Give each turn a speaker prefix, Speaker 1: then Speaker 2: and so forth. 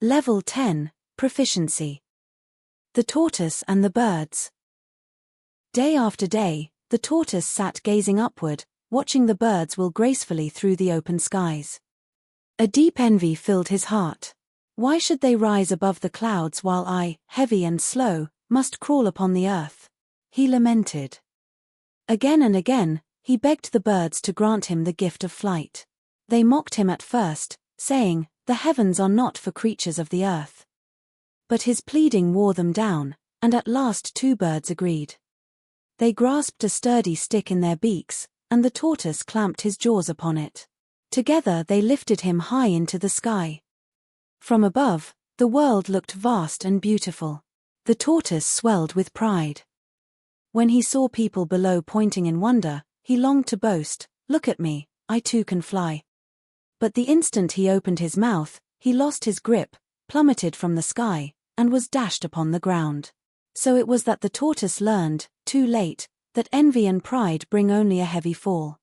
Speaker 1: Level 10, Proficiency. The Tortoise and the Birds. Day after day, the tortoise sat gazing upward, watching the birds wheel gracefully through the open skies. A deep envy filled his heart. Why should they rise above the clouds while I, heavy and slow, must crawl upon the earth? He lamented. Again and again, he begged the birds to grant him the gift of flight. They mocked him at first, saying, "The heavens are not for creatures of the earth." But his pleading wore them down, and at last 2 birds agreed. They grasped a sturdy stick in their beaks, and the tortoise clamped his jaws upon it. Together they lifted him high into the sky. From above, the world looked vast and beautiful. The tortoise swelled with pride. When he saw people below pointing in wonder, he longed to boast, "Look at me, I too can fly." But the instant he opened his mouth, he lost his grip, plummeted from the sky, and was dashed upon the ground. So it was that the tortoise learned, too late, that envy and pride bring only a heavy fall.